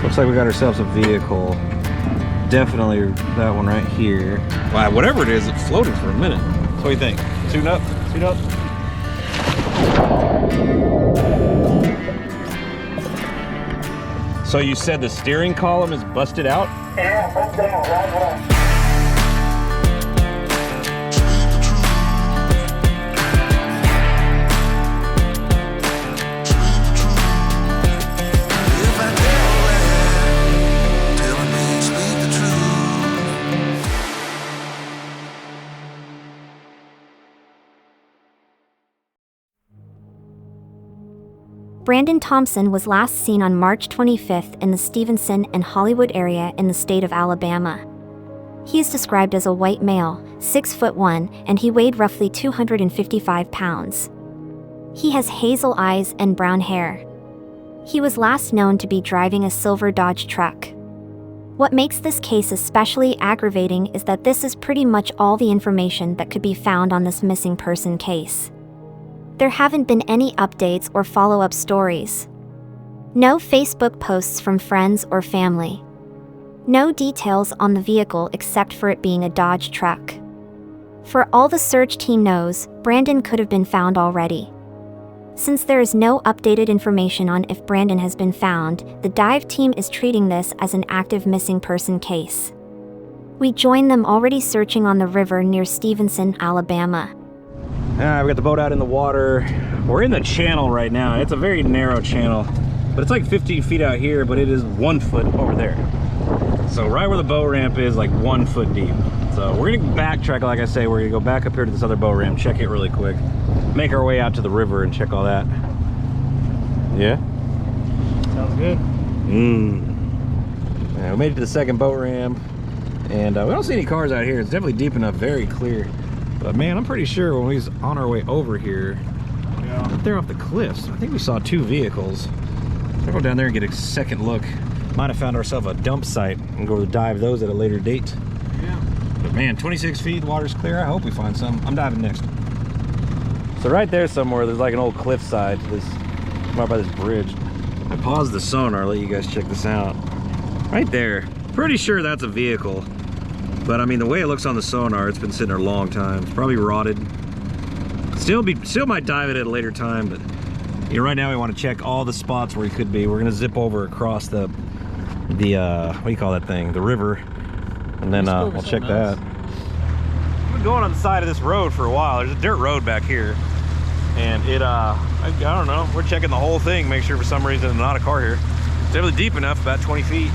Looks like we got ourselves a vehicle. Definitely that one right here. Wow, whatever it is, it's floating for a minute. So what do you think? Tune up? Tune up? So you said the steering column is busted out? Yeah, busted out, right. Brandon Thompson was last seen on March 25th in the Stevenson and Hollywood area in the state of Alabama. He is described as a white male, 6'1", and he weighed roughly 255 pounds. He has hazel eyes and brown hair. He was last known to be driving a silver Dodge truck. What makes this case especially aggravating is that this is pretty much all the information that could be found on this missing person case. There haven't been any updates or follow-up stories. No Facebook posts from friends or family. No details on the vehicle except for it being a Dodge truck. For all the search team knows, Brandon could have been found already. Since there is no updated information on if Brandon has been found, the dive team is treating this as an active missing person case. We join them already searching on the river near Stevenson, Alabama. Alright, we got the boat out in the water. We're in the channel right now. It's a very narrow channel, but it's like 15 feet out here, but it is 1 foot over there. So right where the boat ramp is, like 1 foot deep. So we're gonna backtrack, like I say, we're gonna go back up here to this other boat ramp, check it really quick, make our way out to the river and check all that. Yeah? Sounds good. Yeah, we made it to the second boat ramp, and we don't see any cars out here. It's definitely deep enough, very clear. But man, I'm pretty sure when we was on our way over here, up there off the cliffs, I think we saw 2 vehicles. We'll go down there and get a second look. Might have found ourselves a dump site and go dive those at a later date. Yeah. But man, 26 feet, the water's clear. I hope we find some. I'm diving next. So right there somewhere, there's like an old cliffside to this, right by this bridge. I paused the sonar, let you guys check this out. Right there, pretty sure that's a vehicle. But I mean, the way it looks on the sonar, it's been sitting there a long time. It's probably rotted. Still might dive it at a later time, but you know, right now we want to check all the spots where he could be. We're gonna zip over across the what do you call that thing? The river, and then we'll check that. I've been going on the side of this road for a while. There's a dirt road back here, and it I don't know. We're checking the whole thing, make sure for some reason there's not a car here. It's definitely deep enough, about 20 feet.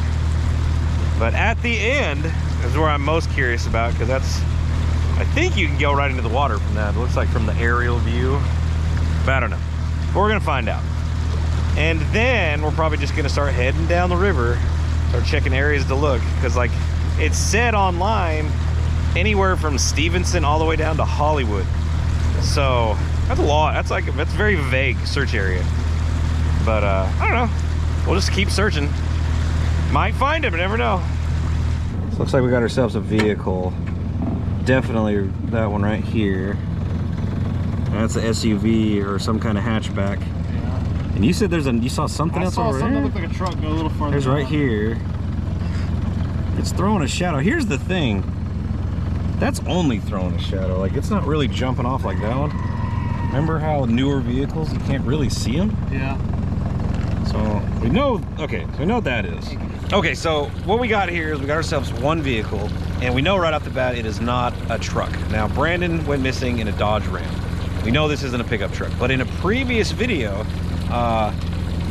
But at the end is where I'm most curious about, because I think you can go right into the water from that. It looks like from the aerial view, but I don't know. But we're gonna find out. And then we're probably just gonna start heading down the river, start checking areas to look, because like it said online, anywhere from Stevenson all the way down to Hollywood. So that's a lot. That's a very vague search area. But I don't know. We'll just keep searching. Might find him, never know. So looks like we got ourselves a vehicle. Definitely that one right here. That's an SUV or some kind of hatchback. Yeah. And you said you saw something else over there? I saw something that looked like a truck go a little farther. There's right here. It's throwing a shadow. Here's the thing. That's only throwing a shadow. Like, it's not really jumping off like that one. Remember how newer vehicles, you can't really see them? Yeah. So we know, okay, so we know what that is. Okay, so what we got here is we got ourselves one vehicle, and we know right off the bat it is not a truck. Now, Brandon went missing in a Dodge Ram. We know this isn't a pickup truck, but in a previous video,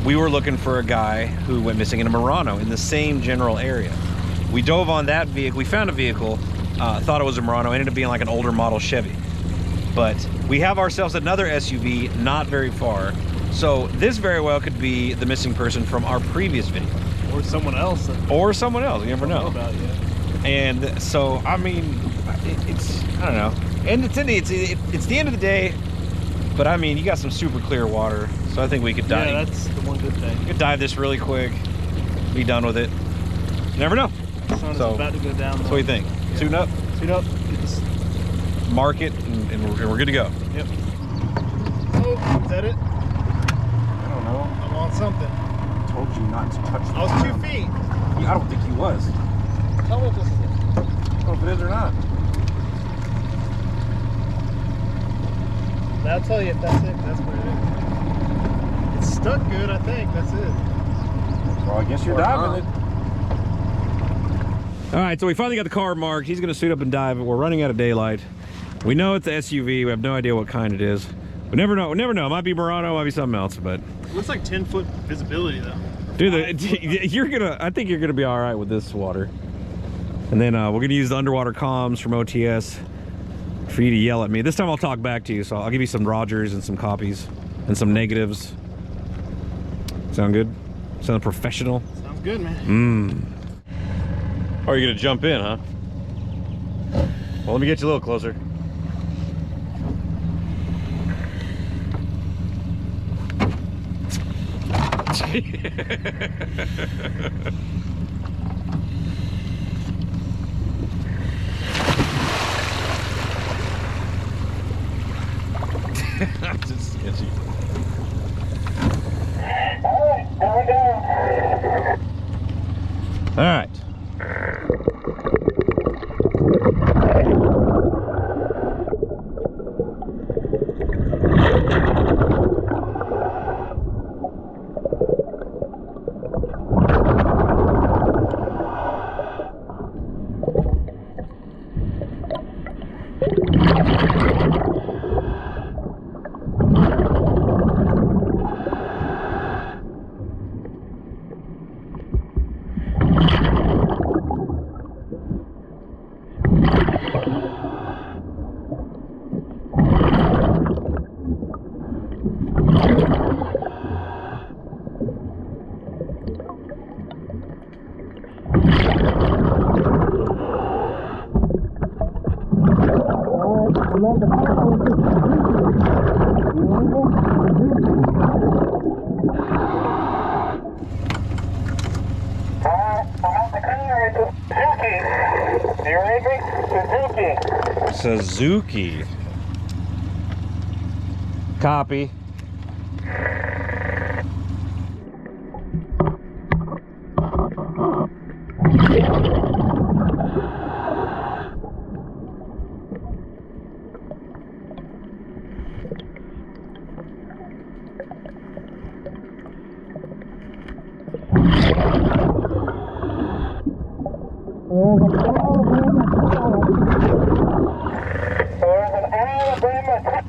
we were looking for a guy who went missing in a Murano in the same general area. We dove on that vehicle, we found a vehicle, thought it was a Murano, ended up being like an older model Chevy. But we have ourselves another SUV not very far. So this very well could be the missing person from our previous video. Or someone else. Or someone else, you never know. About yet. And so, I mean, it's, I don't know. And it's the end of the day, but I mean, you got some super clear water. So I think we could dive. Yeah, that's the one good thing. You could dive this really quick, be done with it. You never know. The sun is about to go down. So what do you think? Yeah. Tune up? Tune up. Mark it, and we're good to go. Yep. Oh, is that it? I don't know. I'm on something. told you not to touch the I was 2 ground. feet. I don't think he was. Tell me if this is it. I don't know if it is or not. I'll tell you if that's it. That's what it is. It's stuck good, I think. That's it. Well, I guess you're diving it. All right, so we finally got the car marked. He's gonna suit up and dive it. We're running out of daylight. We know it's an SUV. We have no idea what kind it is. We never know. We never know. It might be Murano, it might be something else, but. It looks like 10-foot visibility though. Dude, you're gonna. I think you're gonna be all right with this water. And then we're gonna use the underwater comms from OTS for you to yell at me. This time I'll talk back to you, so I'll give you some Rogers and some copies and some negatives. Sound good? Sound professional? Sounds good, man. Or are you gonna jump in, huh? Well, let me get you a little closer. Just sketchy. Alright, going down. All right. Suzuki. Copy. There's an Alabama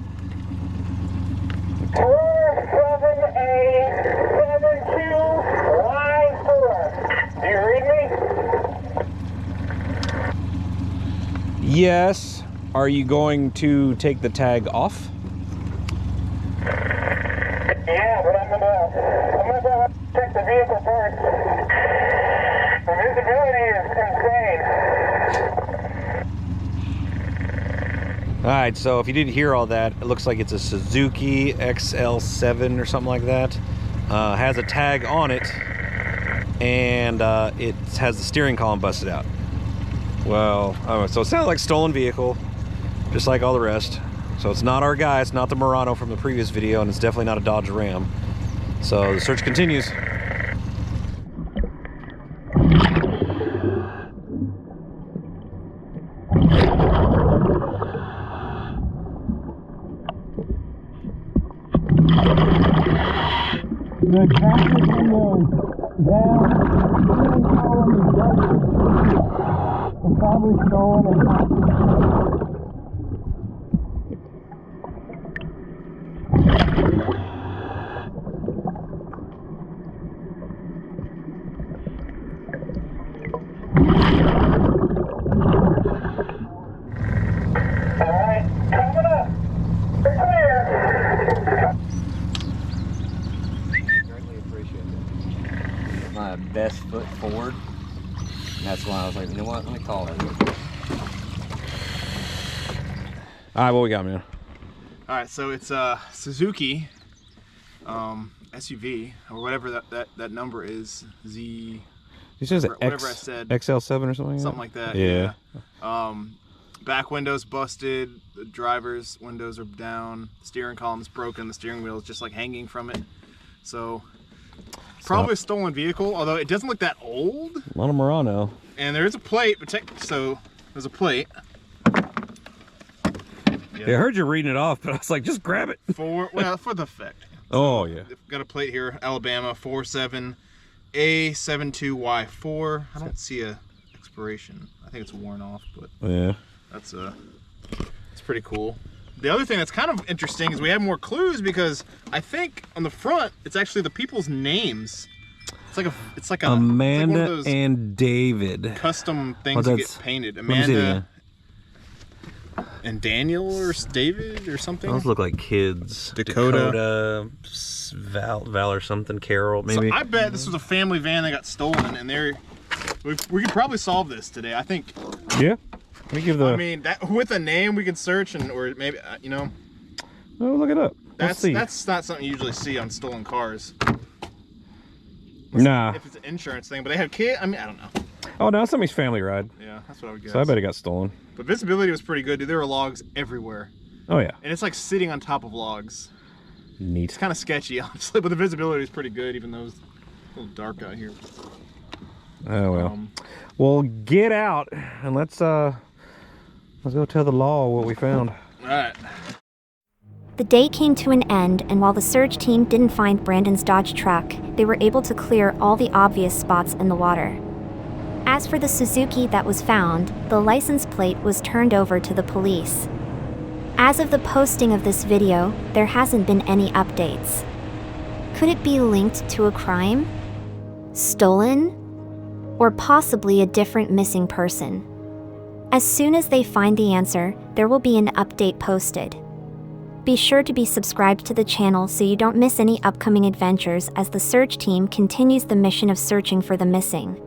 47872Y4. Do you read me? Yes. Are you going to take the tag off? Yeah, but I'm gonna go check the vehicle first. The visibility is insane. All right, so if you didn't hear all that, it looks like it's a Suzuki XL7 or something like that. Has a tag on it, and it has the steering column busted out. Well, so it sounds like a stolen vehicle, just like all the rest. So it's not our guy, it's not the Murano from the previous video, and it's definitely not a Dodge Ram. So the search continues. The traffic window down, steering column is busted. It's probably stolen and Alright, coming up. We're clear. Greatly appreciate it. My best foot forward. And that's why I was like, you know what? Let me call it. All right, what we got, man? All right, so it's a Suzuki SUV or whatever that number is. Z. You said it's Whatever I said. XL7 or something? Something like that. Yeah. Back window's busted. The driver's windows are down. The steering column's broken. The steering wheel is just like hanging from it. So Probably a stolen vehicle, although it doesn't look that old. A lot of Murano. And there is a plate, so there's a plate. Yeah, I heard you reading it off, but I was like, just grab it. For the effect. Oh, yeah. Got a plate here, Alabama 47A72Y4. I don't see a expiration. I think it's worn off, but yeah, it's pretty cool. The other thing that's kind of interesting is we have more clues because I think on the front it's actually the people's names. It's like Amanda one of those and David. custom things that get painted. Amanda and Daniel or David or something. Those look like kids. Dakota, Val or something. Carol, maybe. So I bet this was a family van that got stolen, and we could probably solve this today. I think. Yeah. Let me give the. I mean, with a name we can search or maybe you know. Oh, look it up. That's not something you usually see on stolen cars. Nah. If it's an insurance thing, but they have kids. I mean, I don't know. Oh, no, it's somebody's family ride. Yeah, that's what I would guess. So I bet it got stolen. But visibility was pretty good, dude. There were logs everywhere. Oh, yeah. And it's like sitting on top of logs. Neat. It's kind of sketchy, honestly, but the visibility is pretty good, even though it's a little dark out here. Oh, well. Well, get out and let's go tell the law what we found. All right. The day came to an end, and while the search team didn't find Brandon's Dodge truck, they were able to clear all the obvious spots in the water. As for the Suzuki that was found, the license plate was turned over to the police. As of the posting of this video, there hasn't been any updates. Could it be linked to a crime? Stolen? Or possibly a different missing person? As soon as they find the answer, there will be an update posted. Be sure to be subscribed to the channel so you don't miss any upcoming adventures as the search team continues the mission of searching for the missing.